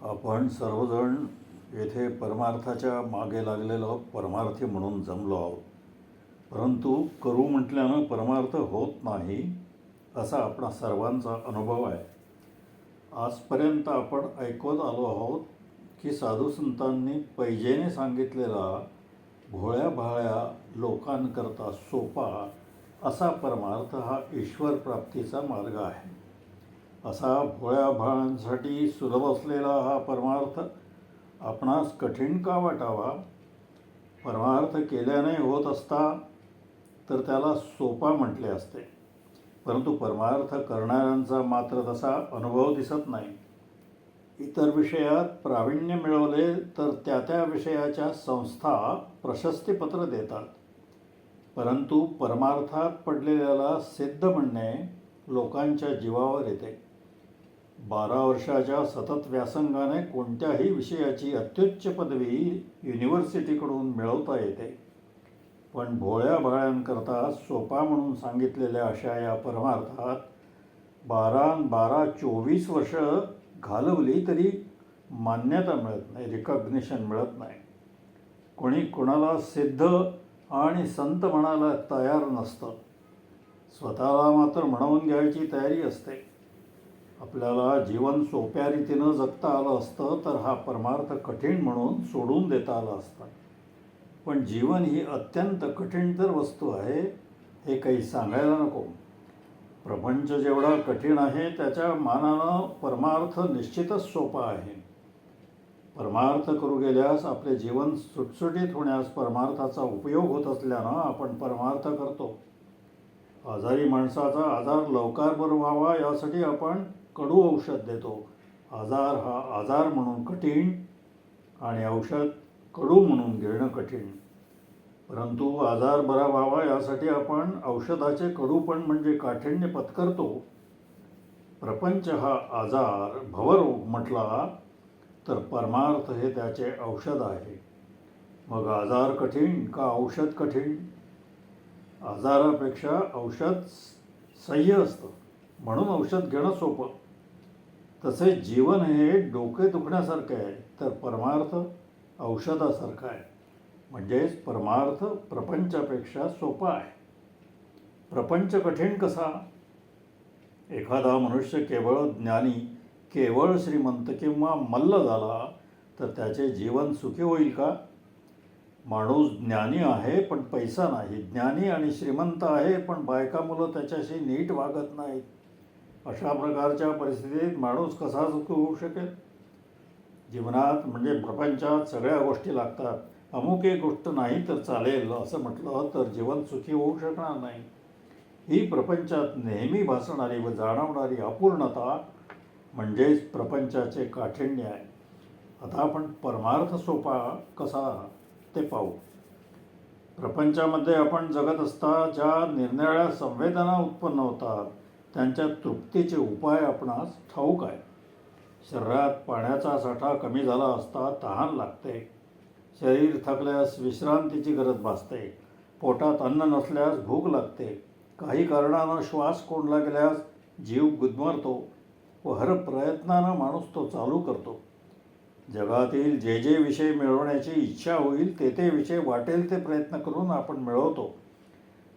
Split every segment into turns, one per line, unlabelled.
आपण सर्वजण येथे परमार्थाच्या मागे लागलेलो परमार्थी म्हणून जमलो आहोत. परंतु करू म्हटल्यानं परमार्थ होत नाही असा आपणा सर्वांचा अनुभव आहे. आजपर्यंत आपण ऐकत आलो आहोत की साधू संतांनी पैजेने सांगितलेला भोळ्या भाळ्या लोकांकरता सोपा असा परमार्थ हा ईश्वर प्राप्तीचा मार्ग आहे. असा भोळ्या भाळांसाठी सुलभ असलेला हा परमार्थ आपणास कठीण का वाटावा? परमार्थ केल्याने होत असता तर त्याला सोपा म्हटले असते. परंतु परमार्थ करणाऱ्यांचा मात्र तसा अनुभव दिसत नाही. इतर विषयात प्रावीण्य मिळवले तर त्या त्या विषयाच्या संस्था प्रशस्तीपत्र देतात. परंतु परमार्थात पडलेल्याला सिद्ध म्हणणे लोकांच्या जीवावर येते. 12 वर्षाच्या सतत व्यासंगाने कोणत्याही विषयाची अत्युच्च पदवी युनिव्हर्सिटीकडून मिळवता येते. पण भोळ्या भाळ्यांकरता सोपा म्हणून सांगितलेल्या अशा या परमार्थात 24 वर्ष घालवली तरी मान्यता मिळत नाही, रिकॉग्निशन मिळत नाही. कोणी कोणाला सिद्ध आणि संत म्हणायला तयार नसतं. स्वतःला मात्र म्हणवून घ्यायची तयारी असते. आपल्याला जीवन सोप्या रीतीनं जगता आलं असतं तर हा परमार्थ कठीण म्हणून सोडून देता आला असता. पण जीवन ही अत्यंत कठीण तर वस्तू आहे हे काही सांगायला नको. प्रपंच जेवढा कठीण आहे त्याच्या मानानं परमार्थ निश्चितच सोपा आहे. परमार्थ करू गेल्यास आपले जीवन सुटसुटीत होण्यास परमार्थाचा उपयोग होत असल्यानं आपण परमार्थ करतो. आजारी माणसाचा आजार लवकर बरा व्हावा यासाठी आपण कडू औषध देतो. आजार हा आजार म्हणून कठीण आणि औषध कडू म्हणून घेणं कठीण. परंतु आजार बरा व्हावा यासाठी आपण औषधाचे कडूपण म्हणजे काठिण्य पत्करतो. प्रपंच हा आजार भवरोग म्हटला तर परमार्थ हे त्याचे औषध आहे. मग आजार कठीण का औषध कठीण? आजारापेक्षा औषध सह्य असतं म्हणून औषध घेणं सोपं. तसेच जीवन हे डोके दुखण्यासारखं आहे तर परमार्थ औषधासारखा आहे. म्हणजेच परमार्थ प्रपंचापेक्षा सोपा आहे. प्रपंच कठीण कसा? एखादा मनुष्य केवळ ज्ञानी, केवळ श्रीमंत किंवा मल्ल झाला तर त्याचे जीवन सुखी होईल का? माणूस ज्ञानी आहे पण पैसा नाही, ज्ञानी आणि श्रीमंत आहे पण बायका मुलं त्याच्याशी नीट वागत नाहीत. अशा प्रकारच्या परिस्थितीत माणूस कसा सुखी होऊ शकेल? जीवनात म्हणजे प्रपंचात सगळ्या गोष्टी लागतात. अमुक एक गोष्ट नाही तर चालेल असं म्हटलं तर जीवन सुखी होऊ शकणार नाही. ही प्रपंचात नेहमी भासणारी व जाणवणारी अपूर्णता म्हणजेच प्रपंचाचे काठिण्य आहे. आता आपण परमार्थ सोपा कसा ते पाहू. प्रपंचामध्ये आपण जगत असता ज्या निरनिराळ्या संवेदना उत्पन्न होतात त्यांच्या तृप्तीचे उपाय आपणास ठाऊक आहे. शरीरात पाण्याचा साठा कमी झाला असता तहान लागते. शरीर थकल्यास विश्रांतीची गरज भासते. पोटात अन्न नसल्यास भूक लागते. काही कारणानं श्वास कोंडला गेल्यास जीव गुदमरतो व हर प्रयत्नानं माणूस तो चालू करतो. जगातील जे जे विषय मिळवण्याची इच्छा होईल ते ते विषय वाटेल ते प्रयत्न करून आपण मिळवतो.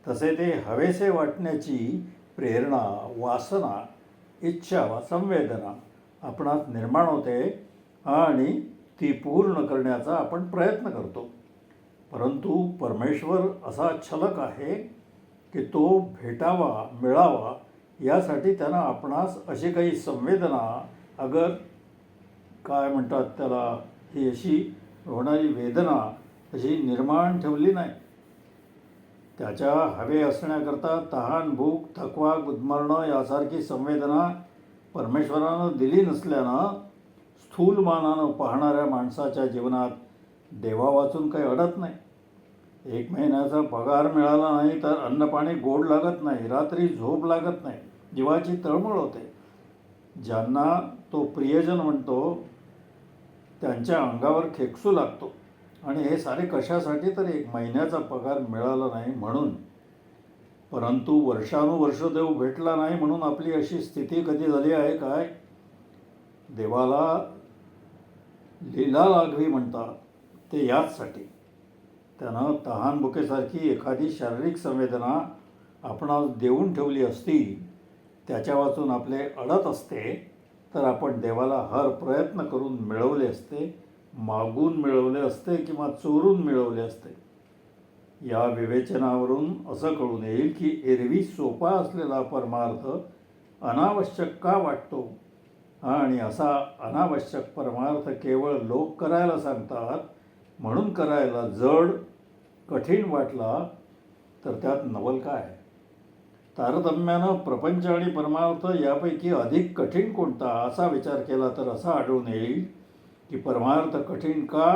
तसे ते हवेसे वाटण्याची प्रेरणा, वासना, इच्छा वा संवेदना आपणात निर्माण होते आणि ती पूर्ण करण्याचा आपण प्रयत्न करतो. परंतु परमेश्वर असा छलक आहे की तो भेटावा, मिळावा यासाठी त्यानं आपणास अशी काही संवेदना अगर काय म्हणतात त्याला ही अशी होणारी वेदना अशी निर्माण ठेवली नाही. त्याच्या हवे असण्याकरता तहान, भूक, थकवा, गुदमरणं यासारखी संवेदना परमेश्वरानं दिली नसल्यानं स्थूलमानानं पाहणाऱ्या माणसाच्या जीवनात देवा वाचून काही अडत नाही. 1 महिन्याचा पगार मिळाला नाही तर अन्नपाणी गोड लागत नाही, रात्री झोप लागत नाही, जीवाची तळमळ होते. ज्यांना तो प्रियजन म्हणतो त्यांच्या अंगावर खेकसू लागतो. आणि हे सारे कशासाठी? तर 1 महिन्याचा पगार मिळाला नाही म्हणून. परंतु वर्षानुवर्ष देव भेटला नाही म्हणून आपली अशी स्थिती कधी झाली आहे काय? देवाला लीला लाघवी म्हणतात ते याचसाठी. त्यानं तहानभुकेसारखी एखादी शारीरिक संवेदना आपणास देऊन ठेवली असती, त्याच्या वाचून आपले अडत असते, तर आपण देवाला हर प्रयत्न करून मिळवले असते, मागून मिळवले असते किंवा चोरून मिळवले असते. या विवेचनावरून असं कळून येईल की एरवी सोपा असलेला परमार्थ अनावश्यक का वाटतो, आणि असा अनावश्यक परमार्थ केवळ लोक करायला सांगतात म्हणून करायला जड कठीण वाटला तर त्यात नवल काय. तारतम्यानं प्रपंच आणि परमार्थ यापैकी अधिक कठीण कोणता असा विचार केला तर असा आढळून येईल की परमार्थ कठीण का,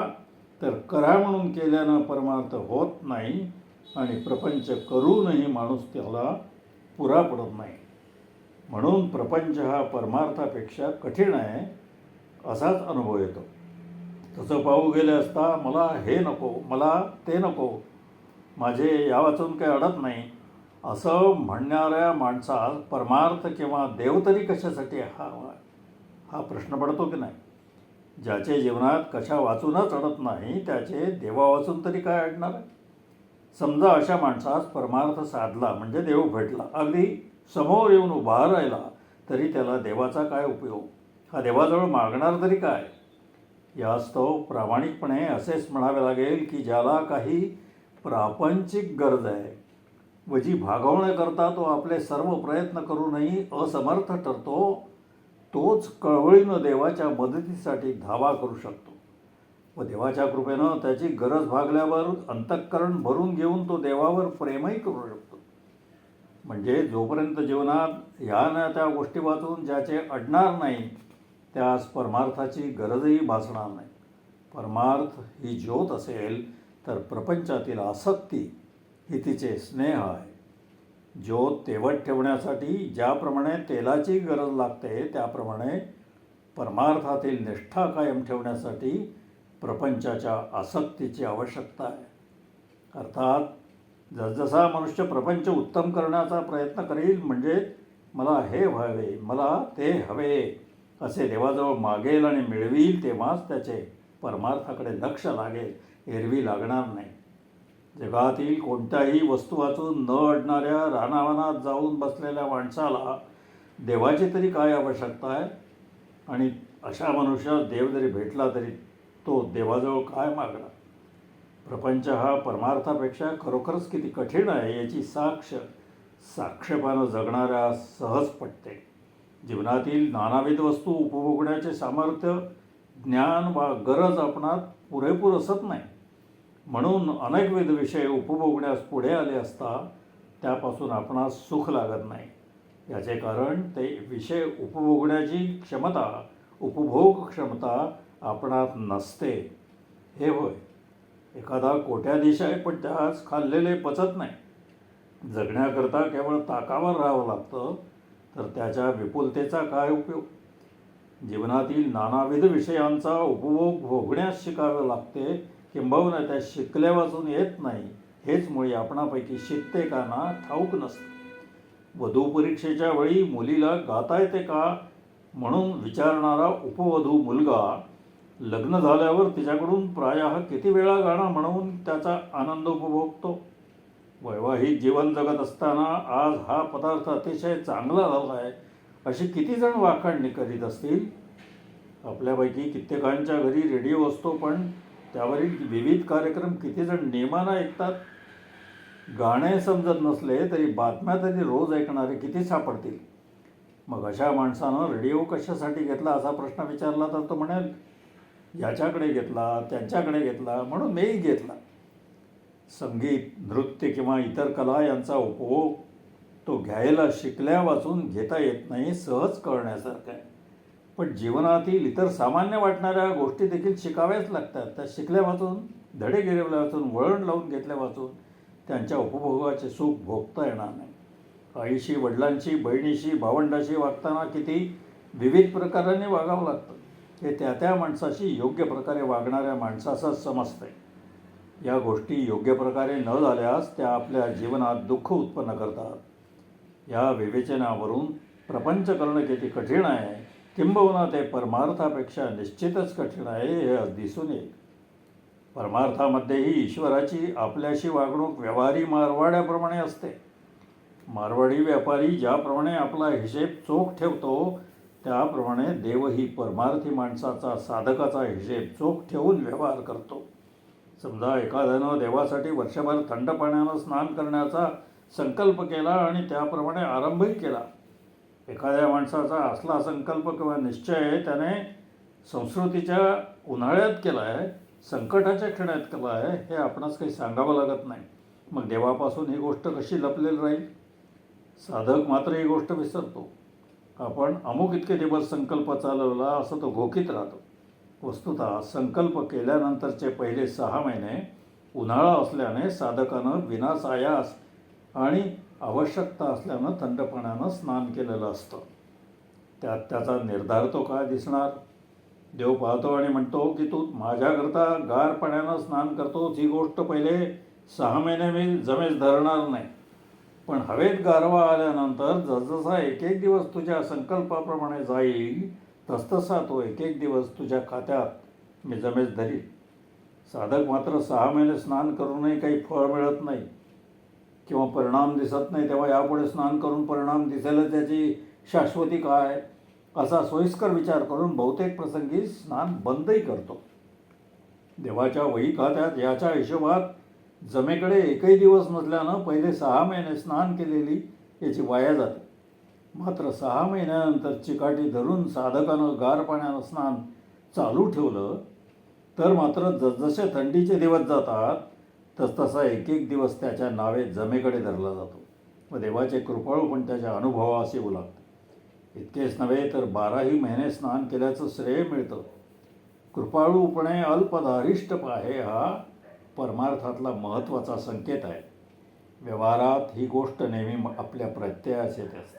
तर करा म्हणून केल्यानं परमार्थ होत नाही, आणि प्रपंच करूनही माणूस त्याला पुरा पडत नाही. म्हणून प्रपंच हा परमार्थापेक्षा कठीण आहे असाच अनुभव येतो. तसं पाहू गेले असता मला हे नको, मला ते नको, माझे या वाचून काही अडत नाही असं म्हणणाऱ्या माणसास परमार्थ किंवा देव तरी कशासाठी हा प्रश्न पडतो की नाही. ज्याचे जीवनात कशा वाचूनच अडत नाही त्याचे देवा वाचून तरी काय अडणार आहे. समजा अशा माणसास परमार्थ साधला म्हणजे देव भेटला, अगदी समोर येऊन उभा राहिला, तरी त्याला देवाचा काय उपयोग, हा देवाजवळ मागणार तरी काय. यास्तव प्रामाणिकपणे असेच म्हणावे लागेल की ज्याला काही प्रापंचिक गरज आहे व जी भागवण्याकरता तो आपले सर्व प्रयत्न करूनही असमर्थ ठरतो, तोच कळवळीनं देवाच्या मदतीसाठी धावा करू शकतो व देवाच्या कृपेनं त्याची गरज भागल्यावर अंतःकरण भरून घेऊन तो देवावर प्रेमही करू शकतो. म्हणजे जोपर्यंत जीवनात ह्या ना त्या गोष्टी वाचून ज्याचे अडणार नाही त्यास परमार्थाची गरजही भासणार नाही. परमार्थ ही ज्योत असेल तर प्रपंचातील आसक्ती ही तिचे स्नेह आहे. ज्योत तेवत ठेवण्यासाठी ज्याप्रमाणे तेलाची गरज लागते त्याप्रमाणे परमार्थातील निष्ठा कायम ठेवण्यासाठी प्रपंचाच्या आसक्तीची आवश्यकता आहे. अर्थात जसजसा मनुष्य प्रपंच उत्तम करण्याचा प्रयत्न करेल, म्हणजे मला हे व्हावे, मला ते हवे असे देवाजवळ मागेल आणि मिळवील, तेव्हाच त्याचे परमार्थाकडे लक्ष लागेल, एरवी लागणार नाही. जगातील कोणत्याही वस्तू वाचून न अडणाऱ्या रानावनात जाऊन बसलेल्या माणसाला देवाची तरी काय आवश्यकता आहे, आणि अशा मनुष्यास देव जरी भेटला तरी तो देवाजवळ काय मागणार. प्रपंच हा परमार्थापेक्षा खरोखरच किती कठीण आहे याची साक्षेपानं जगणाऱ्या सहज पटते. जीवनातील नानाविध वस्तू उपभोगण्याचे सामर्थ्य, ज्ञान वा गरज आपणात पुरेपूर असत नाही, म्हणून अनेकविध विषय उपभोगण्यास पुढे आले असता त्यापासून आपणास सुख लागत नाही. याचे कारण ते विषय उपभोगण्याची क्षमता, उपभोग क्षमता आपणात नसते. हे होय, एखादा कोट्याधीश आहे पण त्यास खाल्लेले पचत नाही. जगण्याकरता केवळ ताकावर राहावं लागतं, तर त्याच्या विपुलतेचा काय उपयोग. जीवनातील नानाविध विषयांचा उपभोग भोगण्यास शिकावे लागते, किंबहुना त्या शिकल्या वाचून येत नाही, हेच मुळे आपणापैकी शिकतेकांना ठाऊक नसते. वधू परीक्षेच्या वेळी मुलीला गाता येते का म्हणून विचारणारा उपवधू मुलगा लग्न झाल्यावर तिच्याकडून प्रायः किती वेळा गाणं म्हणून त्याचा आनंद उपभोगतो. वैवाहिक जीवन जगत असताना आज हा पदार्थ अतिशय चांगला झाला आहे अशी किती जण वाखाणणी करीत असतील. आपल्यापैकी कित्येकांच्या घरी रेडिओ असतो, पण त्यावरील विविध कार्यक्रम किती जण नेमानं ऐकतात. गाणे समजत नसले तरी बातम्या तरी रोज ऐकणारे किती सापडतील. मग अशा माणसानं रेडिओ कशासाठी घेतला असा प्रश्न विचारला तर तो म्हणेल, याच्याकडे घेतला, त्यांच्याकडे घेतला, म्हणून मीही घेतला. संगीत, नृत्य किंवा इतर कला यांचा उपभोग तो घ्यायला शिकल्या वाचून घेता येत नाही, सहज कळण्यासारखं आहे. पण जीवनातील इतर सामान्य वाटणाऱ्या गोष्टी देखील शिकाव्याच लागतात. त्या शिकल्या वाचून, धडे गिरवल्या वाचून, वळण लावून घेतल्या वाचून त्यांच्या उपभोगाचे सुख भोगता येणार नाही. आईशी, वडिलांशी, बहिणीशी, भावंडाशी वागताना किती विविध प्रकाराने वागावं लागतं हे त्या माणसाशी योग्य प्रकारे वागणाऱ्या माणसासच समजतं. या गोष्टी योग्य प्रकारे न झाल्यास त्या आपल्या जीवनात दुःख उत्पन्न करतात. या विवेचनावरून प्रपंच करणं किती कठीण आहे किंबहुना ते परमार्थापेक्षा निश्चितच कठीण आहे हे दिसून येईल. परमार्थामध्येही ईश्वराची आपल्याशी वागणूक व्यवहारी मारवाड्याप्रमाणे असते. मारवाडी व्यापारी ज्याप्रमाणे आपला हिशेब चोख ठेवतो त्याप्रमाणे देवही परमार्थी माणसाचा, साधकाचा हिशेब चोख ठेवून व्यवहार करतो. समजा एखाद्यानं देवासाठी वर्षभर थंड पाण्यानं स्नान करण्याचा संकल्प केला आणि त्याप्रमाणे आरंभही केला. एखाद्या माणसाचा असला संकल्प किंवा निश्चय त्याने संस्कृतीच्या उन्हाळ्यात केला आहे, संकटाच्या क्षणात केला आहे, हे आपणास काही सांगावं लागत नाही. मग देवापासून ही गोष्ट कशी लपलेली राहील? साधक मात्र ही गोष्ट विसरतो. आपण अमुक इतके दिवस संकल्प चालवला असं तो घोकीत राहतो. वस्तुतः संकल्प केल्यानंतरचे पहिले 6 महिने उन्हाळा असल्याने साधकानं विनासायास आणि आवश्यकता असल्यानं थंड पाण्यानं स्नान केलेलं असतं. त्यात त्याचा निर्धार तो काय दिसणार? देव पाहतो आणि म्हणतो की तू माझ्याकरता गार पाण्यानं स्नान करतोस, ही गोष्ट पहिले 6 महिने मी जमेस धरणार नाही. पण हवेत गारवा आल्यानंतर जसजसा एक एक दिवस तुझ्या संकल्पाप्रमाणे जाईल तसतसा तो एक एक दिवस तुझ्या खात्यात मी जमेस धरील. साधक मात्र 6 महिने स्नान करूनही काही फळ मिळत नाही किंवा परिणाम दिसत नाही, तेव्हा यापुढे स्नान करून परिणाम दिसेलच त्याची शाश्वती काय, असा सोयीस्कर विचार करून बहुतेक प्रसंगी स्नान बंदही करतो. देवाच्या वही खात्यात याच्या हिशोबात जमेकडे एकही दिवस नसल्यानं पहिले 6 महिने स्नान केलेली याची वाया जाते. मात्र 6 महिन्यानंतर चिकाटी धरून साधकानं गार पाण्यानं स्नान चालू ठेवलं तर मात्र जसजसे थंडीचे दिवस जातात तसतसा एक एक दिवस त्याच्या नावे जमेकडे धरला जातो व देवाचे कृपाळू पण त्याच्या अनुभवास येऊ लागतं. इतकेच नव्हे तर 12ही महिने स्नान केल्याचं श्रेय मिळतं. कृपाळूपणे अल्पधारिष्ट पाहे हा परमार्थातला महत्त्वाचा संकेत आहे. व्यवहारात ही गोष्ट नेहमी आपल्या प्रत्ययास येत असते.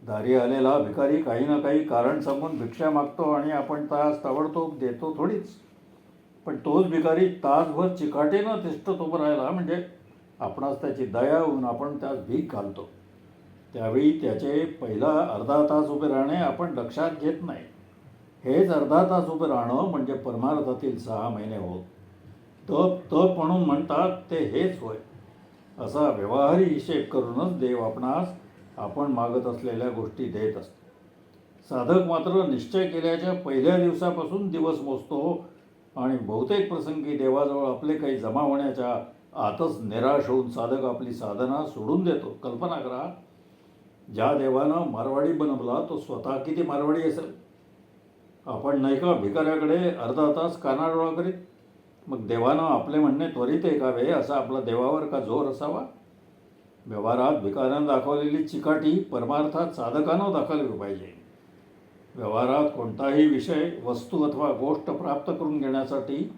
दारी आलेला भिकारी काही ना काही कारण सांगून भिक्षा मागतो आणि आपण त्यास ताबडतोब देतो थोडीच. पण तोच भिकारी तासभर चिकाटीनं तिष्ठत उभं राहिला म्हणजे आपणास त्याची दया होऊन आपण त्यास भीक घालतो. त्यावेळी त्याचे पहिला अर्धा तास उभे राहणे आपण लक्षात घेत नाही. हेच अर्धा तास उभे राहणं म्हणजे परमार्थातील 6 महिने होत. तप तप म्हणून म्हणतात ते हेच होय. असा व्यवहारी हिशेब करूनच देव आपणास आपण मागत असलेल्या गोष्टी देत असतो. साधक मात्र निश्चय केल्याच्या पहिल्या दिवसापासून दिवस मोजतो आणि बहुतेक प्रसंगी देवाजवळ आपले काही जमा होण्याच्या आतच निराश होऊन साधक आपली साधना सोडून देतो. कल्पना करा, ज्या देवानं मारवाडी बनवला तो स्वतः किती मारवाडी असेल. आपण नाही का भिकाऱ्याकडे अर्धा तास कानाडोळा करीत? मग देवानं आपले म्हणणे त्वरित ऐकावे असा आपला देवावर का जोर असावा? व्यवहारात भिकाऱ्यानं दाखवलेली चिकाटी परमार्थात साधकानं दाखवली पाहिजे. व्यवहारात कोणताही विषय, वस्तू अथवा गोष्ट प्राप्त करून घेण्यासाठी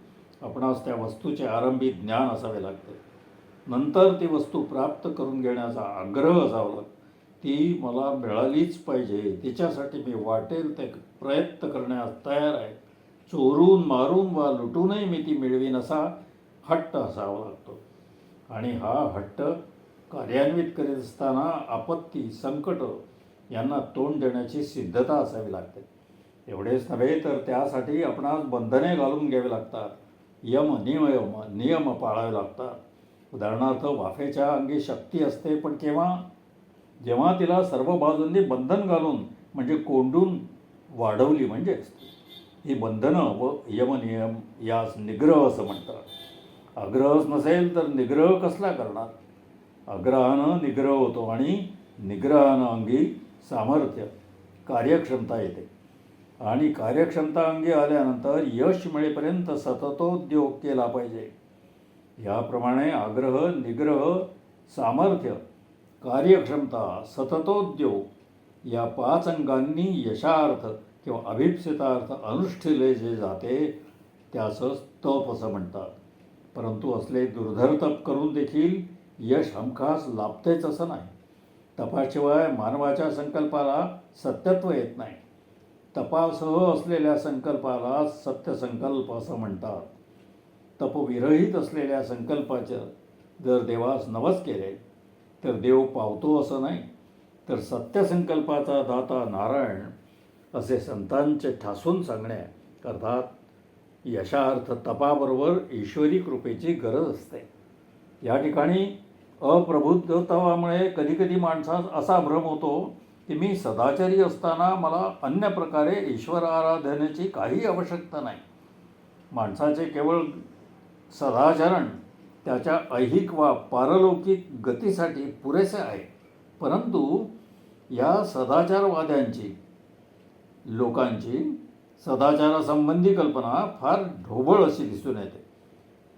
आपणास त्या वस्तूचे आरंभी ज्ञान असावे लागते. नंतर ती वस्तू प्राप्त करून घेण्याचा आग्रह असावा लागतो. ती मला मिळालीच पाहिजे, तिच्यासाठी मी वाटेल ते प्रयत्न करण्यास तयार आहे, चोरून मारून वा लुटूनही मी ती मिळवीन असा हट्ट असावा लागतो. आणि हा हट्ट कार्यान्वित करीत असताना आपत्ती, संकट यांना तोंड देण्याची सिद्धता असावी लागते. एवढेच नव्हे तर त्यासाठी आपणास बंधने घालून घ्यावी लागतात. नियम पाळावे लागतात. उदाहरणार्थ, वाफेच्या अंगी शक्ती असते, पण जेव्हा तिला सर्व बाजूंनी बंधन घालून म्हणजे कोंडून वाढवली म्हणजे असते. ही बंधनं व यमनियम यास निग्रह असं म्हणतात. आग्रहच नसेल तर निग्रह कसला करणार? आग्रहानं निग्रह होतो आणि निग्रहानं अंगी सामर्थ्य, कार्यक्षमता येते. आणि कार्यक्षमता अंगी आल्यानंतर यश मिळेपर्यंत सततोद्योग केला पाहिजे. याप्रमाणे आग्रह, निग्रह, सामर्थ्य, कार्यक्षमता, सततोद्योग या 5 अंगांनी यशार्थ किंवा अभिप्सितार्थ अनुष्ठिले जे जाते त्यासच तप असं म्हणतात. परंतु असले दुर्धर तप करून देखील यश हमखास लाभतेच असं नाही. तपाशिवाय मानवाच्या संकल्पाला सत्यत्व येत नाही. तपासह असलेल्या संकल्पाला सत्यसंकल्प असं म्हणतात. तपविरहित असलेल्या संकल्पाचे जर देवास नवस केले तर देव पावतो असं नाही, तर सत्यसंकल्पाचा दाता नारायण असे संतांचे ठासून सांगणे अर्थात यशार्थ तपाबरोबर ईश्वरी कृपेची गरज असते. या ठिकाणी अप्रबुद्धत्वामुळे कधीकधी माणसास असा भ्रम होतो की मी सदाचारी असताना मला अन्य प्रकारे ईश्वर आराधनेची काही आवश्यकता नाही. माणसाचे केवळ सदाचरण त्याच्या ऐहिक वा पारलौकिक गतीसाठी पुरेसे आहे. परंतु या सदाचारवाद्यांची लोकांची सदाचारासंबंधी कल्पना फार ढोबळ अशी दिसून येते.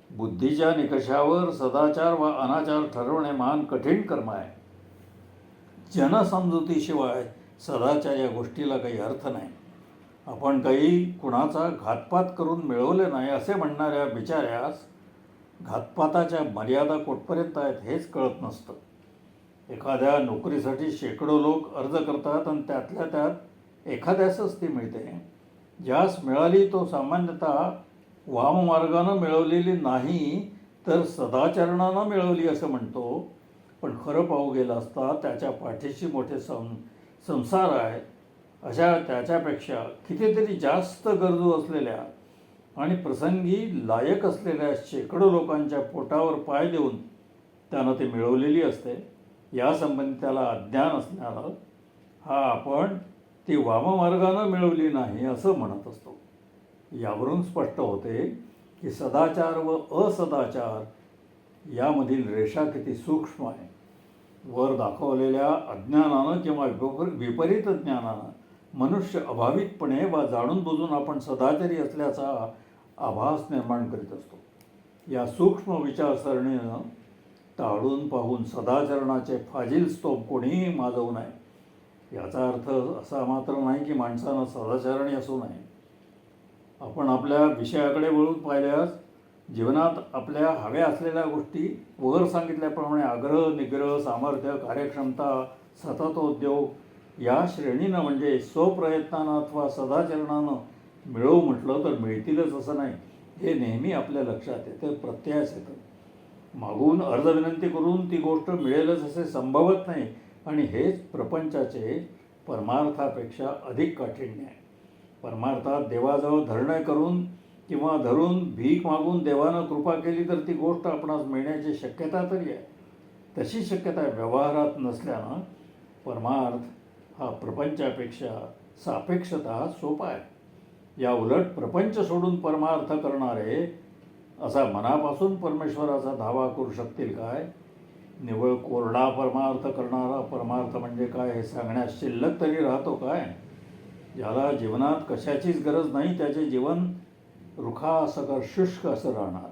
बुद्धीच्या निकषावर सदाचार वा अनाचार ठरवणे मान कठीण कर्म आहे. जनसमजुतीशिवाय सदाचार या गोष्टीला काही अर्थ नाही. आपण काही कुणाचा घातपात करून मिळवले नाही असे म्हणणाऱ्या बिचाऱ्यास घातपाताच्या मर्यादा कुठपर्यंत आहेत हेच कळत नसतं. एखाद्या नोकरीसाठी शेकडो लोक अर्ज करतात आणि त्यातल्या त्यात एखाद्यासच ती मिळते. ज्यास मिळाली तो सामान्यतः वाममार्गानं मिळवलेली नाही तर सदाचरणानं मिळवली असं म्हणतो. पण खरं पाहू गेलं असता त्याच्या पाठीशी मोठे संसार आहे. अशा त्याच्यापेक्षा कितीतरी जास्त गरजू असलेल्या आणि प्रसंगी लायक असलेल्या शेकडो लोकांच्या पोटावर पाय देऊन त्यानं ती मिळवलेली असते. यासंबंधी त्याला अज्ञान असणारा हा आपण ती वाममार्गानं मिळवली नाही असं म्हणत असतो. यावरून स्पष्ट होते की सदाचार व असदाचार यामधील रेषा किती सूक्ष्म आहे. वर दाखवलेल्या अज्ञानानं किंवा विपरीत ज्ञानानं मनुष्य अभावितपणे वा जाणून बुजून आपण सदाचारी असल्याचा आभास निर्माण करीत असतो. या सूक्ष्म विचारसरणीनं टाळून पाहून सदाचरणाचे फाजील स्तोम कोणीही माजवू नये. याचा अर्थ असा मात्र नाही की माणसानं सदाचरणी असू नये. आपण आपल्या विषयाकडे वळून पाहिल्यास जीवनात आपल्या हव्या असलेल्या गोष्टी वर सांगितल्याप्रमाणे आग्रह, निग्रह, सामर्थ्य, कार्यक्षमता, सततोद्योग या श्रेणीनं म्हणजे स्वप्रयत्नानं अथवा सदाचरणानं मिळवू म्हटलं तर मिळतीलच असं नाही. हे नेहमी आपल्या लक्षात येतं, प्रत्ययास येतं. मागून अर्ज विनंती करून ती गोष्ट मिळेलच असे संभवत नाही. आणि हेच प्रपंचाचे परमार्थापेक्षा अधिक काठिण्य आहे. परमार्थात देवाजवळ धरणे करून किंवा धरून भीक मागून देवानं कृपा केली तर ती गोष्ट आपणास मिळण्याची शक्यता तरी आहे. तशी शक्यता व्यवहारात नसल्यानं परमार्थ हा प्रपंचापेक्षा सापेक्षतः सोपा आहे. या उलट प्रपंच सोडून परमार्थ करणारे असा मनापासून परमेश्वराचा धावा करू शकतील काय? निव्वळ कोरडा परमार्थ करणारा परमार्थ म्हणजे काय हे सांगण्यास शिल्लक तरी राहतो काय? ज्याला जीवनात कशाचीच गरज नाही त्याचे जीवन रुखासकर शुष्क असं राहणार.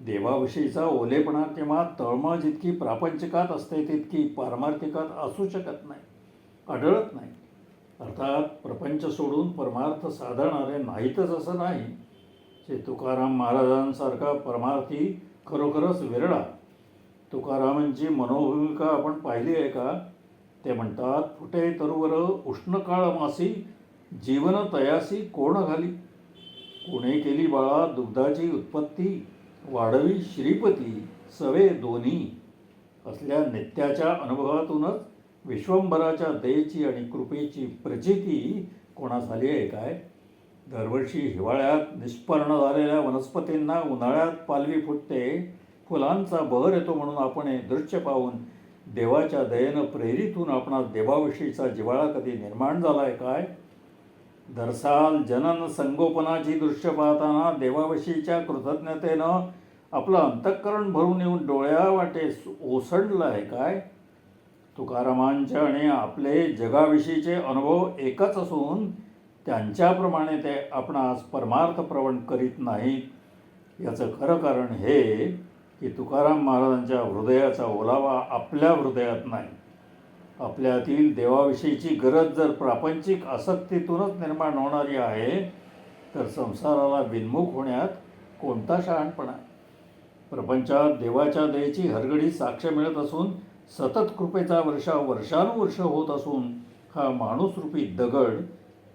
देवाविषयीचा ओलेपणा किंवा तळमळ जितकी प्रापंचिकात असते तितकी पारमार्थिकात असू शकत नाही, आढळत नाही. अर्थात प्रपंच सोडून परमार्थ साधणारे नाहीतच असं नाही. श्री तुकाराम महाराजांसारखा परमार्थी खरोखरच विरळा. तुकारामांची मनोभूमिका आपण पाहिली आहे का? ते म्हणतात, फुटे तरुवर उष्णकाळ मासी जीवन तयासी कोण घाली. कोणे केली बाळा दुग्धाची उत्पत्ती वाढवी श्रीपती सवे दोन्ही. असल्या नित्याच्या अनुभवातूनच विश्वंभराच्या दयेची आणि कृपेची प्रचिती कोणा झाली आहे काय? दरवर्षी हिवाळ्यात निष्पर्ण झालेल्या वनस्पतींना उन्हाळ्यात पालवी फुटते, फुलांचा बहर येतो म्हणून आपण हे दृश्य पाहून देवाच्या दयेनं प्रेरित होऊन आपणास देवाविषयीचा जिव्हाळा कधी निर्माण झाला आहे काय? दरसाल जनन संगोपनाची दृश्य पाहताना देवाविषयीच्या कृतज्ञतेनं आपलं अंतःकरण भरून येऊन डोळ्यावाटे ओसंडलं आहे काय? तुकारामांचे आणि आपले जगाविषयीचे अनुभव एकच असून त्यांच्याप्रमाणे ते आपणास परमार्थप्रवण करीत नाहीत. याचं खरं कारण हे की तुकाराम महाराजांच्या हृदयाचा ओलावा आपल्या हृदयात नाही. आपल्यातील देवाविषयीची गरज जर प्रापंचिक आसक्तीतूनच निर्माण होणारी आहे तर संसाराला विन्मुख होण्यात कोणता शहाणपणा आहे? प्रपंचात देवाच्या दयेची हरघडी साक्ष मिळत असून सतत कृपेचा वर्षाव वर्षानुवर्ष होत असून हा माणूसरूपी दगड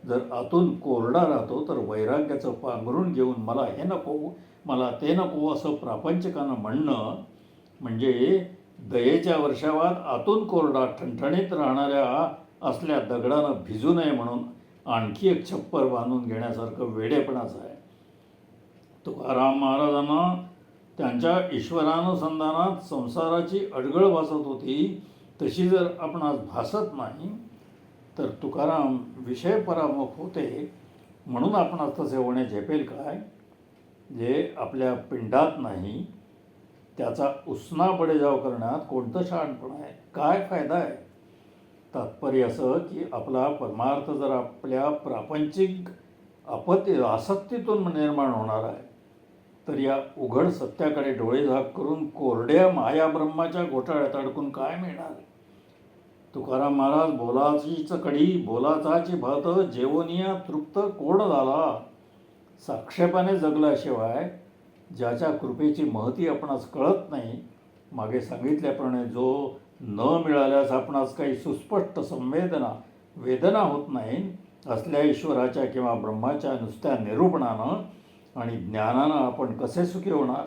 जर आतून कोरडा राहतो तर वैराग्याचं पांघरून घेऊन मला हे नको मला ते नको असं प्रापंचिकानं म्हणणं म्हणजे दयेच्या वर्षावात आतून कोरडा ठणठणीत राहणाऱ्या असल्या दगडानं भिजू नये म्हणून आणखी एक छप्पर बांधून घेण्यासारखं वेडेपणाच आहे. तुकाराम महाराजांना त्यांच्या ईश्वरानुसंधानात संसाराची अडगळ भासत होती, तशी जर आपणास भासत नाही तर तुकाराम विषय परामुख होते म्हणून आपणास तसे होणे झेपेल काय? जे आपल्या पिंडात नाही त्याचा उसना बडेजाव करण्यात कोणतं शहाणपण आहे? काय फायदा आहे? तात्पर्य असं की आपला परमार्थ जर आपल्या प्रापंचिक आसक्तीतून निर्माण होणार आहे तर या उघड सत्याकडे डोळे झाक करून कोरड्या मायाब्रह्माच्या घोटाळ्यात अडकून काय मिळणार? तुकाराम महाराज बोलाचीच कडी बोलाचाची भात जेवनिया तृप्त कोड झाला. साक्षेपाने जगल्याशिवाय ज्याच्या कृपेची महती आपणास कळत नाही, मागे सांगितल्याप्रमाणे जो न मिळाल्यास आपणास काही सुस्पष्ट वेदना होत नाही, असल्या ईश्वराच्या किंवा ब्रह्माच्या नुसत्या निरूपणानं आणि ज्ञानानं आपण कसे सुखी होणार?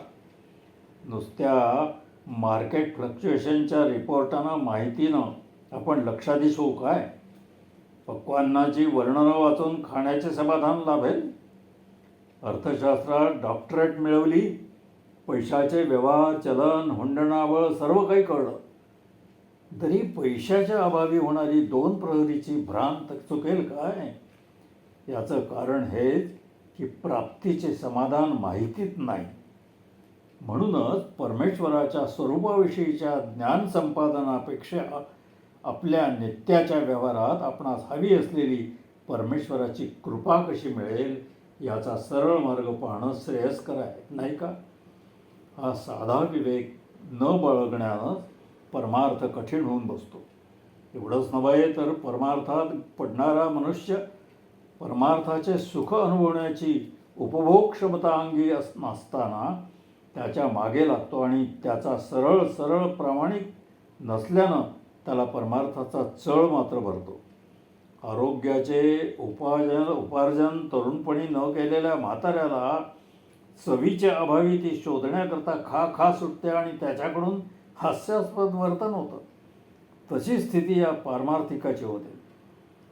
नुसत्या मार्केट फ्लक्च्युएशनच्या रिपोर्टानं माहितीनं आपण लक्षाधीश होऊ काय? पक्वान्नाची वर्णनं वाचून खाण्याचे समाधान लाभेल? अर्थशास्त्रात डॉक्टरेट मिळवली, पैशाचे व्यवहार, चलन, हुंडणावळ सर्व काही कळलं, तरी पैशाच्या अभावी होणारी 2 प्रहरीची भ्रांत चुकेल काय? याचं कारण हेच की प्राप्तीचे समाधान माहितीत नाही. म्हणूनच परमेश्वराच्या स्वरूपाविषयीच्या ज्ञान संपादनापेक्षा आपल्या नित्याच्या व्यवहारात आपणास हवी असलेली परमेश्वराची कृपा कशी मिळेल याचा सरळ मार्ग पाहणं श्रेयस्कर आहे, नाही का? हा साधा विवेक न बाळगण्यानं परमार्थ कठीण होऊन बसतो. एवढंच नव्हे तर परमार्थात पडणारा मनुष्य परमार्थाचे सुख अनुभवण्याची उपभोग क्षमता अंगी नसताना त्याच्या मागे लागतो आणि त्याचा सरळ प्रामाणिक नसल्यानं त्याला परमार्थाचा चळ मात्र भरतो. आरोग्याचे उपार्जन तरुणपणी न केलेल्या म्हाताऱ्याला चवीच्या अभावी ती शोधण्याकरता खा सुटते आणि त्याच्याकडून हास्यास्पद वर्तन होतं. तशी स्थिती या पारमार्थिकाची होते.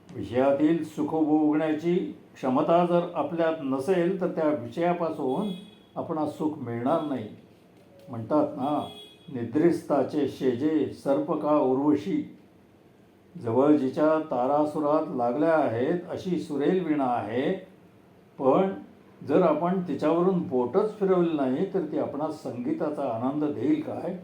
विषयातील सुख भोगण्याची क्षमता जर आपल्यात नसेल तर त्या विषयापासून आपणास सुख मिळणार नाही. म्हणतात ना, निद्रिस्ताचे शेजे सर्प का उर्वशी, जवळ जिच्या तारासुरात लागल्या आहेत अशी सुरेल वीणा आहे, पण जर आपण तिच्यावरून बोटच फिरवली नाही तर ती आपणास संगीताचा आनंद देईल काय?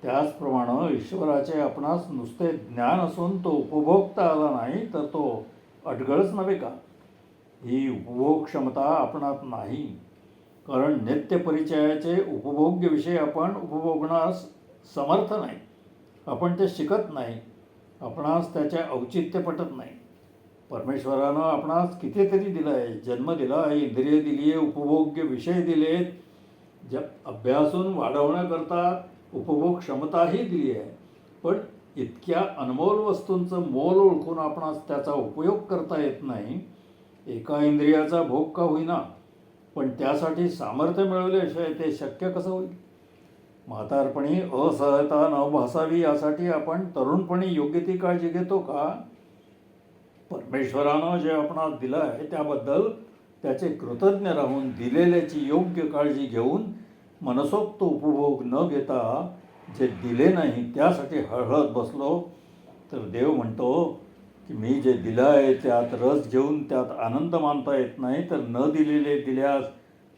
त्याचप्रमाणे ईश्वराचे आपणास नुसते ज्ञान असून तो उपभोगता आला नाही तर तो अडगळच नव्हे का? ही उपभोग क्षमता आपणात नाही, कारण नित्य परिचयाचे उपभोग्य विषय आपण उपभोगण्यास समर्थ नाही. आपण ते शिकत नाही, आपणास त्याचे औचित्य पटत नाही. परमेश्वरानं आपणास कितीतरी दिलं आहे. जन्म दिला आहे, इंद्रिय दिली आहे, उपभोग्य विषय दिलेत, अभ्यासून वाढवण्याकरता उपभोग क्षमताही दिली आहे. पण इतक्या अनमोल वस्तूंचं मोल ओळखून आपणास त्याचा उपयोग करता येत नाही. एका इंद्रियाचा भोग का होईना, पण त्यासाठी सामर्थ्य मिळवल्याशिवाय ते शक्य कसं होईल? म्हातारपणी असहजता न भासावी यासाठी आपण तरुणपणी योग्य ती काळजी घेतो का? परमेश्वरानं जे आपणास दिलं आहे त्याबद्दल त्याचे कृतज्ञ राहून दिलेल्याची योग्य काळजी घेऊन मनसोक्त उपभोग न घेता जे दिले नाही त्यासाठी हळहळत बसलो तर देव म्हणतो की मी जे दिलं आहे त्यात रस घेऊन त्यात आनंद मानता येत नाही, तर न दिलेले दिल्यास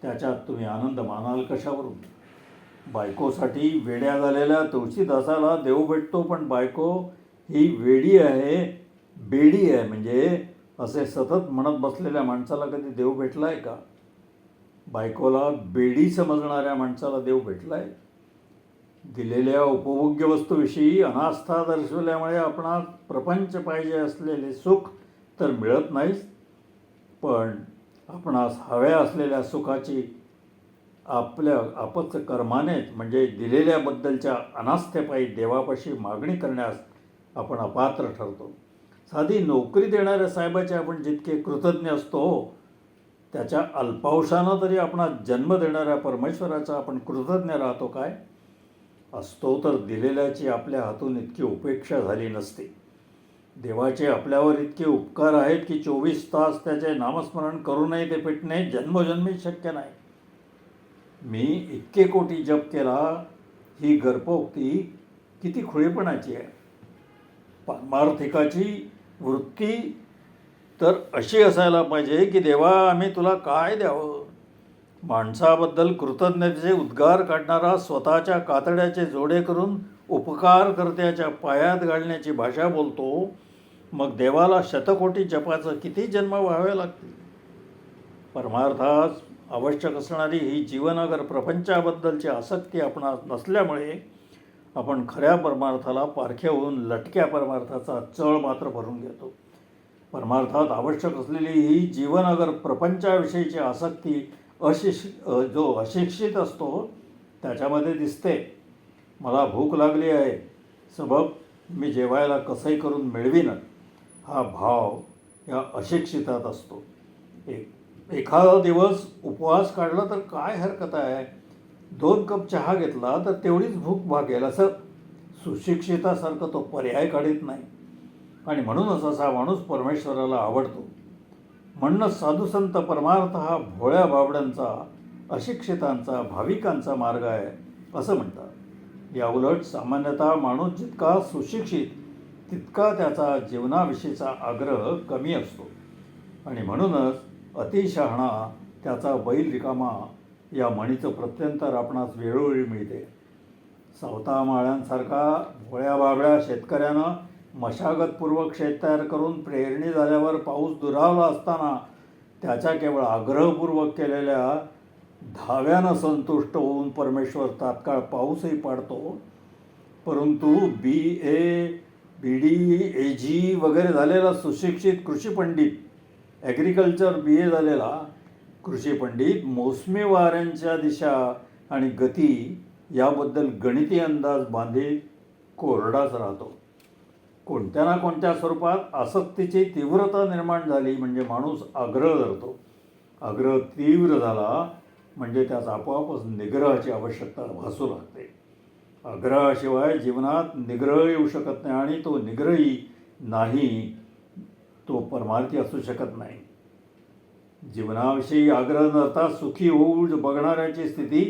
त्याच्यात तुम्ही आनंद मानाल कशावरून? बायकोसाठी वेड्या झालेल्या तुळशीदासाला देव भेटतो, पण बायको ही वेडी आहे, बेडी आहे, म्हणजे असे सतत म्हणत बसलेल्या माणसाला कधी देव भेटला आहे का? बायकोला बेडी समजणाऱ्या माणसाला देव भेटला आहे? दिलेल्या उपभोग्य वस्तूविषयी अनास्था दर्शवल्यामुळे आपणास प्रपंच पाहिजे असलेले सुख तर मिळत नाहीच, पण आपणास हव्या असलेल्या सुखाची आपच कर्मानेच म्हणजे दिलेल्याबद्दलच्या अनास्थेपायी देवापाशी मागणी करण्यास आपण अपात्र ठरतो. साधी नोकरी देणाऱ्या साहेबाचे आपण जितके कृतज्ञ असतो त्याच्या अल्पांशानं तरी आपणास जन्म देणाऱ्या परमेश्वराचा आपण कृतज्ञ राहतो काय? असतो तर दिलेल्याची आपल्या हातून इतकी उपेक्षा झाली नसते. देवाचे आपल्यावर इतके उपकार आहेत की 24 तास त्याचे नामस्मरण करूनही ते फिटणे जन्मोजन्मी शक्य नाही. मी इतके कोटी जप केला, ही गर्भोक्ती किती खुळेपणाची आहे. पारमार्थिकाची वृत्ती तर अशी असायला पाहिजे की देवा आम्ही तुला काय द्यावं. माणसाबद्दल कृतज्ञतेचे उद्गार काढणारा स्वतःच्या कातड्याचे जोडे करून उपकारकर्त्याच्या पायात घालण्याची भाषा बोलतो, मग देवाला शतकोटी जपाचं किती जन्म व्हावे लागतील. परमार्थास आवश्यक असणारी ही जीवनागर प्रपंचाबद्दलची आसक्ती आपणास नसल्यामुळे आपण खऱ्या परमार्थाला पारखे होऊन लटक्या परमार्थाचा चळ मात्र भरून घेतो. परमार्थात आवश्यक असलेली ही जीवनागर प्रपंचाविषयीची आसक्ती जो अशिक्षित असतो त्याच्यामध्ये दिसते. मला भूक लागली आहे, सबब मी जेवायला कसंही करून मिळवीन, हा भाव या अशिक्षितात असतो. एखादा दिवस उपवास काढला तर काय हरकत आहे, 2 कप चहा घेतला तर तेवढीच भूक भागेल, असं सुशिक्षितासारखं तो पर्याय काढत नाही. आणि म्हणूनच असा माणूस परमेश्वराला आवडतो. म्हणणं साधुसंत परमार्थ हा भोळ्या बाबड्यांचा, अशिक्षितांचा, भाविकांचा मार्ग आहे असं म्हणतात. या उलट सामान्यतः माणूस जितका सुशिक्षित तितका त्याचा जीवनाविषयीचा आग्रह कमी असतो. आणि म्हणूनच अतिशहाणा त्याचा बैल रिकामा या म्हणीचं प्रत्यंतर आपणास वेळोवेळी मिळते. सावतामाळ्यांसारखा भोळ्या बाबड्या शेतकऱ्यानं मशागतपूर्वक शेत तयार करून पेरणी झाल्यावर पाऊस दुरावला असताना त्याच्या केवळ आग्रहपूर्वक केलेल्या धाव्यानं संतुष्ट होऊन परमेश्वर तात्काळ पाऊसही पाडतो. परंतु BA, BD, AG वगैरे झालेला सुशिक्षित कृषीपंडित, ॲग्रिकल्चर BA झालेला कृषीपंडित मोसमी वाऱ्यांच्या दिशा आणि गती याबद्दल गणिती अंदाज बांधीत कोरडाच राहतो. कोणत्या ना कोणत्या स्वरूपात आसक्तीची तीव्रता निर्माण झाली म्हणजे माणूस आग्रह धरतो. आग्रह तीव्र झाला म्हणजे त्याचा आपोआपच निग्रहाची आवश्यकता भासू लागते. आग्रहाशिवाय जीवनात निग्रह येऊ शकत नाही आणि तो निग्रही नाही तो परमार्थी असू शकत नाही. जीवनाविषयी आग्रह धरता सुखी होऊ बघणाऱ्याची स्थिती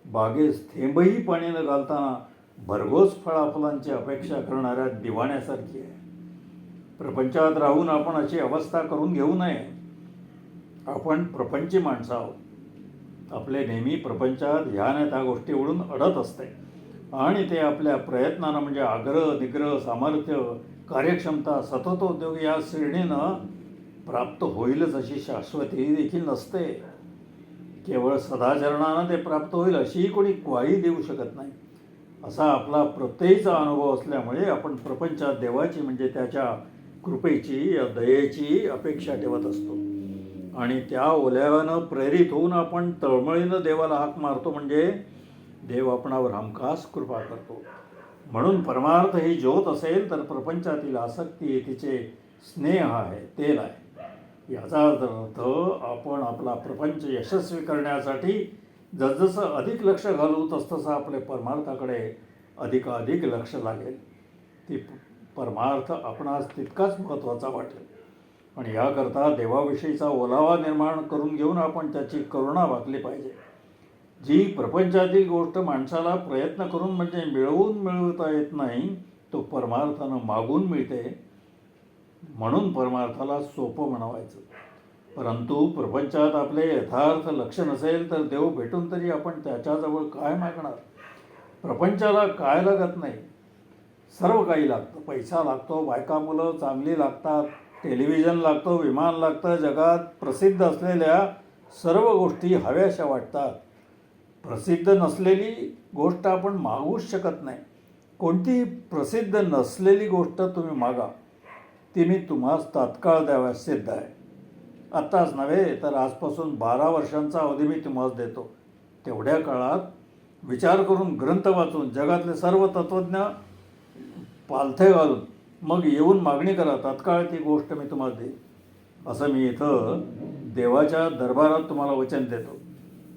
बागेस थेंबही पाणी न घालताना भरघोस फळाफुलांची अपेक्षा करणाऱ्या दिवाण्यासारखी आहे. प्रपंचात राहून आपण अशी अवस्था करून घेऊ नये. आपण प्रपंची माणसं आहोत. आपले नेहमी प्रपंचात ह्या न त्या गोष्टीवरून अडत असते आणि ते आपल्या प्रयत्नानं म्हणजे आग्रह, निग्रह, सामर्थ्य, कार्यक्षमता, सततोद्योग या श्रेणीनं प्राप्त होईलच अशी शाश्वती देखील नसते. केवळ सदाचरणानं ते प्राप्त होईल अशीही कोणी ग्वाही देऊ शकत नाही. असा आपला प्रत्येकीचा अनुभव असल्यामुळे आपण प्रपंचात देवाची म्हणजे त्याच्या कृपेची या दयेची अपेक्षा ठेवत असतो आणि त्या ओल्याव्यानं प्रेरित होऊन आपण तळमळीनं देवाला हाक मारतो म्हणजे देव आपणावर हमखास कृपा करतो. म्हणून परमार्थ ही ज्योत असेल तर प्रपंचातील आसक्ती तिचे स्नेह आहे, तेल आहे. याचा अर्थ आपण आपला प्रपंच यशस्वी करण्यासाठी जसजसं अधिक लक्ष घालू तसतसं आपले परमार्थाकडे अधिकाधिक लक्ष लागेल. ती परमार्थ आपणास तितकाच महत्त्वाचा वाटेल आणि याकरता देवाविषयीचा ओलावा निर्माण करून घेऊन आपण त्याची करुणा वागली पाहिजे. जी प्रपंचातील गोष्ट माणसाला प्रयत्न करून म्हणजे मिळवता येत नाही तो परमार्थानं मागून मिळते म्हणून परमार्थाला सोपं म्हणावायचं. परंतु प्रपंचात आपले यथार्थ लक्ष नसेल तर देव भेटून तरी आपण त्याच्याजवळ काय मागणार. प्रपंचाला काय लागत नाही, सर्व काही लागतं. पैसा लागतो, बायका मुलं चांगली लागतात, टेलिव्हिजन लागतो, विमान लागतं. जगात प्रसिद्ध असलेल्या सर्व गोष्टी हव्याशा वाटतात. प्रसिद्ध नसलेली गोष्ट आपण मागूच शकत नाही. कोणतीही प्रसिद्ध नसलेली गोष्ट तुम्ही मागा, ती मी तुम्हास तात्काळ द्याव्यास सिद्ध आहे. आत्ताच नव्हे तर आजपासून 12 वर्षांचा अवधी मी तुम्हास देतो. तेवढ्या काळात विचार करून, ग्रंथ वाचून, जगातले सर्व तत्त्वज्ञ पालथे घालून मग येऊन मागणी करा, तात्काळ ती गोष्ट मी तुम्हाला देईन. असं मी इथं देवाच्या दरबारात तुम्हाला वचन देतो.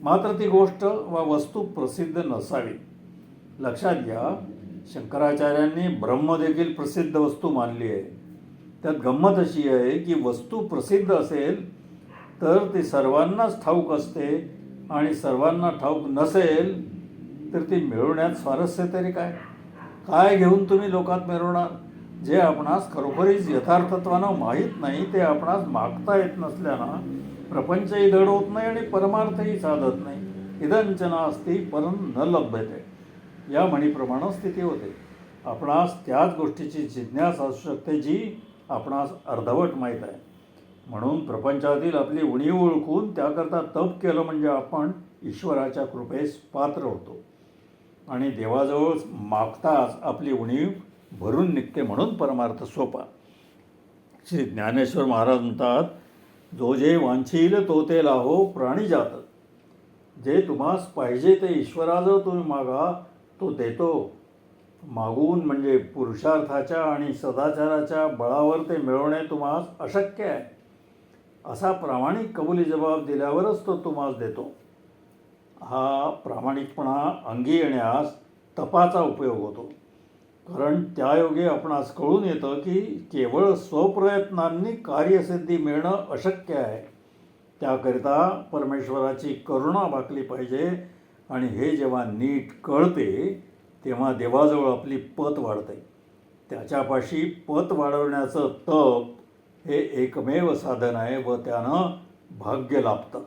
मात्र ती गोष्ट वा वस्तू प्रसिद्ध नसावी. लक्षात घ्या, शंकराचार्यांनी ब्रह्म देखील प्रसिद्ध वस्तू मानली आहे. त्यात गंमत अशी आहे की वस्तू प्रसिद्ध असेल तर ती सर्वांनाच ठाऊक असते आणि सर्वांना ठाऊक नसेल तर ती मिळवण्यात स्वारस्य तरी काय? काय घेऊन तुम्ही लोकात मिरवणार? जे आपणास खरोखरीच यथार्थत्वानं माहीत नाही ते आपणास मागता येत नसल्यानं प्रपंचही धड होत नाही आणि परमार्थही साधत नाही. इदंच नास्ति परं न लभ्यते या म्हणीप्रमाणे स्थिती होते. आपणास त्याच गोष्टीची जिज्ञासा असू शकते जी आपणास अर्धवट माहीत आहे. म्हणून प्रपंचातील आपली उणीव ओळखून त्याकरता तप केलं म्हणजे आपण ईश्वराच्या कृपेस पात्र होतो आणि देवाजवळ मागताच आपली उणीव भरून निघते. म्हणून परमार्थ सोपा. श्री ज्ञानेश्वर महाराज म्हणतात, जो जे वांछील तो ते लाहो प्राणीजात. जे तुम्हास पाहिजे ते ईश्वराजवळ तुम्ही मागा, तो देतो. मागून म्हणजे पुरुषार्थाच्या आणि सदाचाराच्या बळावर ते मिळवणे तुम्हास अशक्य आहे. असा प्रामाणिक कबुली जबाब दिल्यावरच तो तुम्हास देतो. हा प्रामाणिकपणा अंगी येण्यास तपाचा उपयोग होतो. कारण त्यायोगे आपणास कळून येतं की केवळ स्वप्रयत्नांनी कार्यसिद्धी मिळणं अशक्य आहे. त्याकरिता परमेश्वराची करुणा भाकली पाहिजे आणि हे जेव्हा नीट कळते तेव्हा देवाजवळ आपली पत वाढते. त्याच्यापाशी पत वाढवण्याचं तप हे एकमेव साधन आहे व त्यानं भाग्य लाभतं.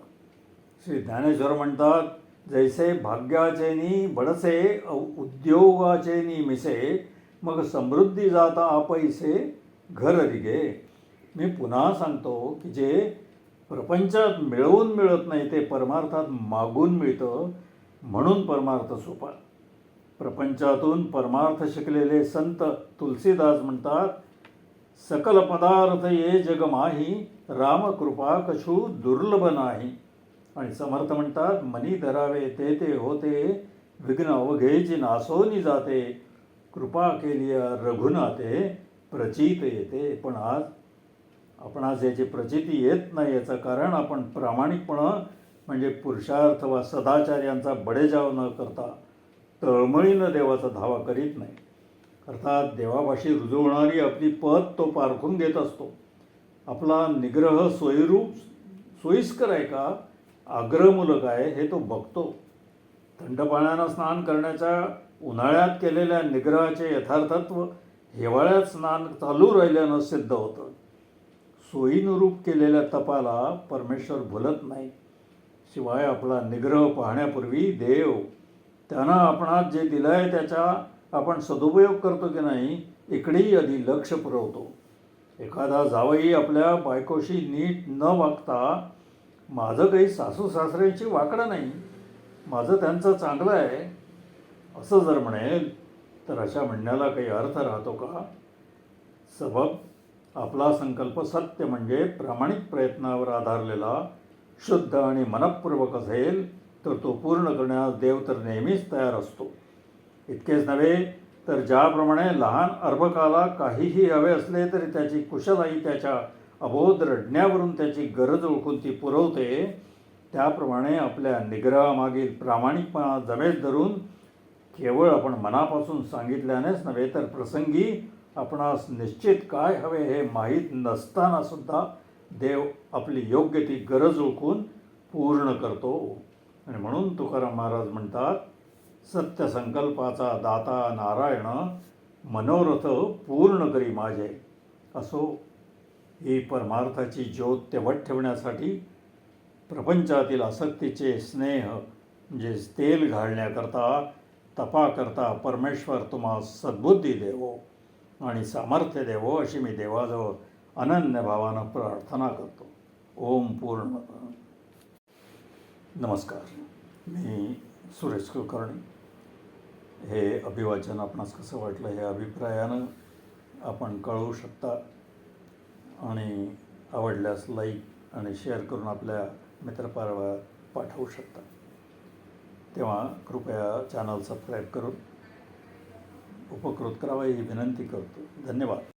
श्री ज्ञानेश्वर म्हणतात, जैसे भाग्याचेनी बडसे उद्योगाचेनी मिसे, मग समृद्धी जाता आपैसे घर रिगे. मी पुन्हा सांगतो की जे प्रपंचात मिळवून मिळत नाही ते परमार्थात मागून मिळतं. म्हणून परमार्थ सोपा. प्रपंचातून परमार्थ शिकलेले संत तुलसीदास म्हणतात, सकल पदार्थ ये जग माही, राम कृपा कछु दुर्लभ नाही. आणि समर्थ म्हणतात, मनी धरावे ते ते होते, विघ्न अवघेची नासोनी जाते, कृपा केलिया रघुनाथे प्रचित येते. पण आज आपणास याची प्रचिती येत नाही. याचं कारण आपण प्रामाणिकपणं म्हणजे पुरुषार्थ वा सदाचार यांचा बडेजाव न करता तळमळीनं देवाचा धावा करीत नाही. अर्थात देवापाशी रुजू होणारी आपली पत तो पारखून घेत असतो. आपला निग्रह सोयीस्कर आहे का, आग्रहमूलक आहे हे तो बघतो. थंड पाण्यानं स्नान करण्याच्या उन्हाळ्यात केलेल्या निग्रहाचे यथार्थत्व हिवाळ्यात स्नान चालू राहिल्यानं सिद्ध होतं. सोयीनुरूप केलेल्या तपाला परमेश्वर भुलत नाही. शिवाय आपला निग्रह पाहण्यापूर्वी देव त्यानं आपणास जे दिलं आहे त्याचा आपण सदुपयोग करतो की नाही इकडेही आधी लक्ष पुरवतो. एखादा जावई आपल्या बायकोशी नीट न वागता, माझं काही सासू सासऱ्यांची वाकडं नाही, माझं त्यांचं चांगलं आहे असं जर म्हणेल तर अशा म्हणण्याला काही अर्थ राहतो का? सबब आपला संकल्प सत्य म्हणजे प्रामाणिक प्रयत्नावर आधारलेला शुद्ध आणि मनपूर्वक असेल तर तो पूर्ण करण्यास देव तर नेहमीच तयार असतो. इतकेच नव्हे तर ज्याप्रमाणे लहान अर्भकाला काहीही हवे असले तरी त्याची कुशलाई त्याच्या अबोध रडण्यावरून त्याची गरज ओळखून ती पुरवते, त्याप्रमाणे आपल्या निग्रहामागील प्रामाणिकपणा जमेत धरून केवळ आपण मनापासून सांगितल्यानेच नव्हे तर प्रसंगी आपणास निश्चित काय हवे हे माहीत नसतानासुद्धा देव आपली योग्य ती गरज ओळखून पूर्ण करतो. आणि म्हणून तुकाराम महाराज म्हणतात, सत्य संकल्पाचा दाता नारायण, मनोरथ पूर्ण करी माझे. असो, ही परमार्थाची ज्योत तेवत ठेवण्यासाठी प्रपंचातील आसक्तीचे स्नेह म्हणजे तेल घालण्याकरता तपाकरता परमेश्वर तुम्हा सद्बुद्धी देवो आणि सामर्थ्य देवो अशी मी देवाजवळ अनन्य भावानं प्रार्थना करतो. ओम पूर्णमत. नमस्कार, मी सुरेश कुलकर्णी. हे अभिवाचन आपणास कसं वाटलं हे अभिप्रायानं आपण कळवू शकता आणि आवडल्यास लाईक आणि शेअर करून आपल्या मित्रपरिवारात पाठवू शकता. तेव्हा कृपया चॅनल सबस्क्राईब करून उपकृत करावा ही विनंती करतो. धन्यवाद.